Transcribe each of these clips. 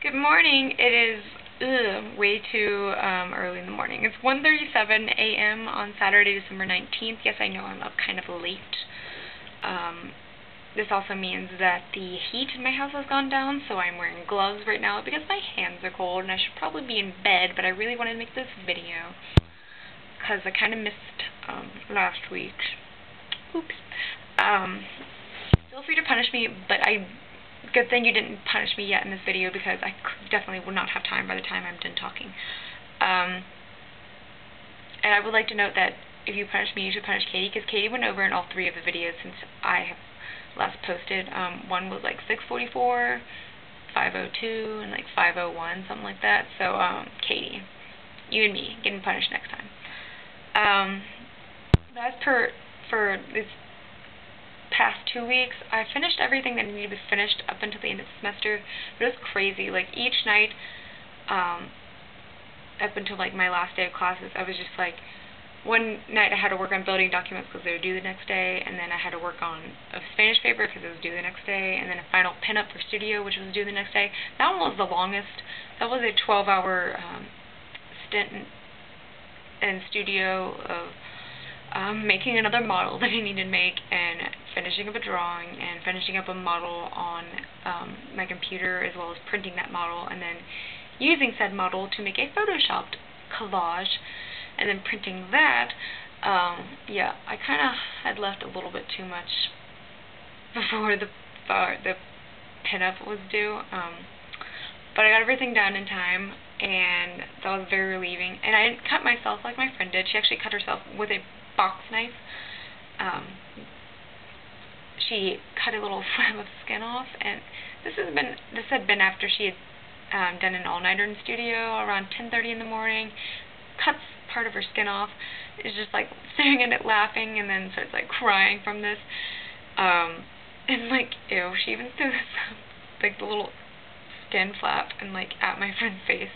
Good morning. It is way too early in the morning. It's 1:37 a.m. on Saturday, December 19th. Yes, I know I'm up kind of late. This also means that the heat in my house has gone down, so I'm wearing gloves right now because my hands are cold and I should probably be in bed, but I really wanted to make this video because I kind of missed last week. Oops. Feel free to punish me, but good thing you didn't punish me yet in this video because I definitely would not have time by the time I'm done talking. And I would like to note that if you punish me, you should punish Katie, because Katie went over in all three of the videos since I have last posted. One was like 6:44, 5:02, and like 5:01, something like that. So, Katie, you and me getting punished next time. As per for this past 2 weeks, I finished everything that needed to be finished up until the end of the semester. But it was crazy. Like, each night, up until like my last day of classes, I was just like, one night I had to work on building documents because they were due the next day, and then I had to work on a Spanish paper because it was due the next day, and then a final pinup for studio, which was due the next day. That one was the longest. That was a 12-hour stint in studio of making another model that I needed to make, and finishing up a drawing, and finishing up a model on my computer, as well as printing that model, and then using said model to make a photoshopped collage, and then printing that. Yeah, I kind of had left a little bit too much before the pinup was due, but I got everything done in time, and that was very relieving. And I didn't cut myself like my friend did. She actually cut herself with a box knife. She cut a little flap of skin off, and this had been after she had done an all-nighter in studio around 10:30 in the morning. Cuts part of her skin off, is just like staring at it laughing, and then starts like crying from this. And like, ew, she even threw this like the little skin flap and like at my friend's face.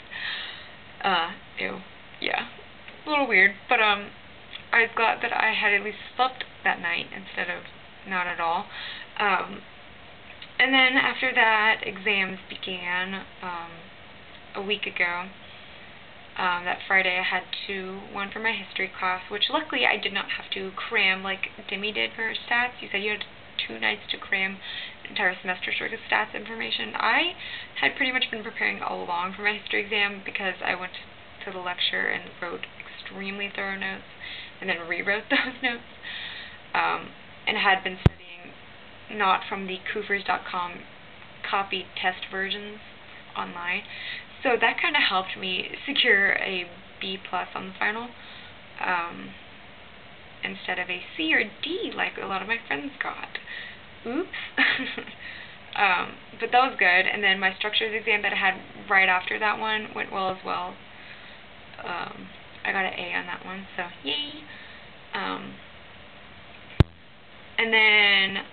Ew, yeah, a little weird, but I was glad that I had at least slept that night instead of not at all. And then after that, exams began a week ago. That Friday I had one for my history class, which luckily I did not have to cram like Demi did for her stats. You said you had 2 nights to cram an entire semester's worth of stats information. I had pretty much been preparing all along for my history exam because I went to the lecture and wrote extremely thorough notes, and then rewrote those notes, and had been studying not from the Koofers.com copy test versions online. So that kind of helped me secure a B+ on the final, instead of a C or D like a lot of my friends got. Oops. But that was good. And then my structures exam that I had right after that one went well as well. I got an A on that one, so yay. And then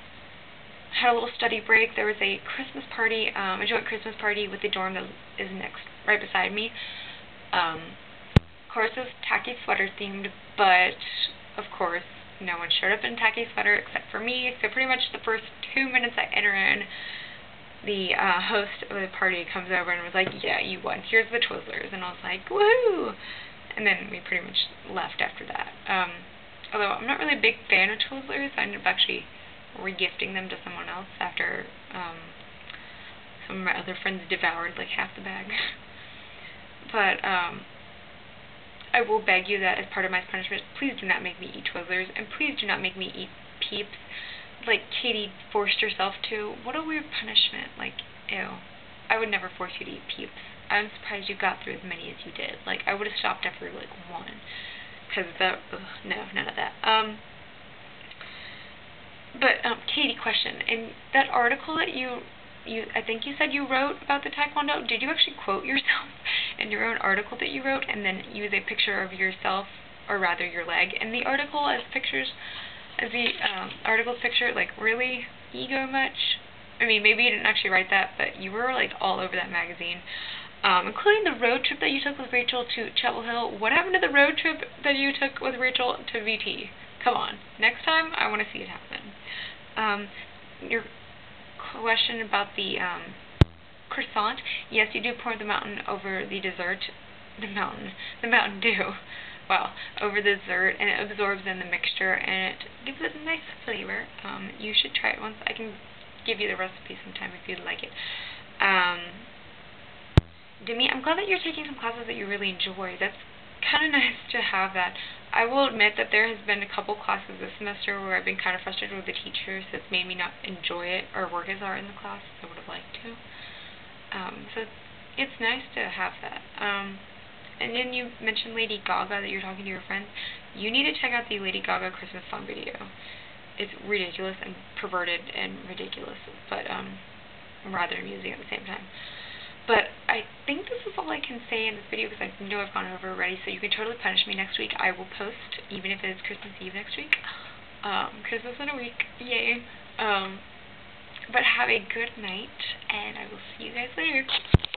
had a little study break. There was a Christmas party, a joint Christmas party with the dorm that is right beside me. Of course, it was tacky sweater themed, but of course, no one showed up in tacky sweater except for me. So pretty much the first 2 minutes I enter in, the host of the party comes over and was like, "Yeah, you won. Here's the Twizzlers." And I was like, "Woohoo!" And then we pretty much left after that. Although I'm not really a big fan of Twizzlers, I ended up actually regifting them to someone else after some of my other friends devoured like half the bag. But I will beg you that as part of my punishment, please do not make me eat Twizzlers, and please do not make me eat Peeps like Katie forced herself to. What a weird punishment. Like, ew. I would never force you to eat Peeps. I'm surprised you got through as many as you did. Like, I would have stopped after like 1. Because no, none of that. But, Katie, question. In that article that I think you said you wrote about the Taekwondo, did you actually quote yourself in your own article that you wrote, and then use a picture of yourself, or rather your leg, in the article as the article's picture? Like, really? Ego much? I mean, maybe you didn't actually write that, but you were, like, all over that magazine. Including the road trip that you took with Rachel to Chapel Hill. What happened to the road trip that you took with Rachel to VT? Come on. Next time, I want to see it happen. Your question about the croissant, yes, you do pour the Mountain over the dessert, the Mountain Dew, well, over the dessert, and it absorbs in the mixture, and it gives it a nice flavor. You should try it once. I can give you the recipe sometime if you'd like it. Demi, I'm glad that you're taking some classes that you really enjoy. That's kind of nice to have that. I will admit that there has been a couple classes this semester where I've been kind of frustrated with the teachers. It's made me not enjoy it or work as hard in the class as I would have liked to. So it's nice to have that. And then you mentioned Lady Gaga, that you're talking to your friends. You need to check out the Lady Gaga Christmas song video. It's ridiculous and perverted and ridiculous, but rather amusing at the same time. But I think this is all I can say in this video because I know I've gone over already, so you can totally punish me next week. I will post, even if it is Christmas Eve next week. Christmas in a week. Yay. But have a good night, and I will see you guys later.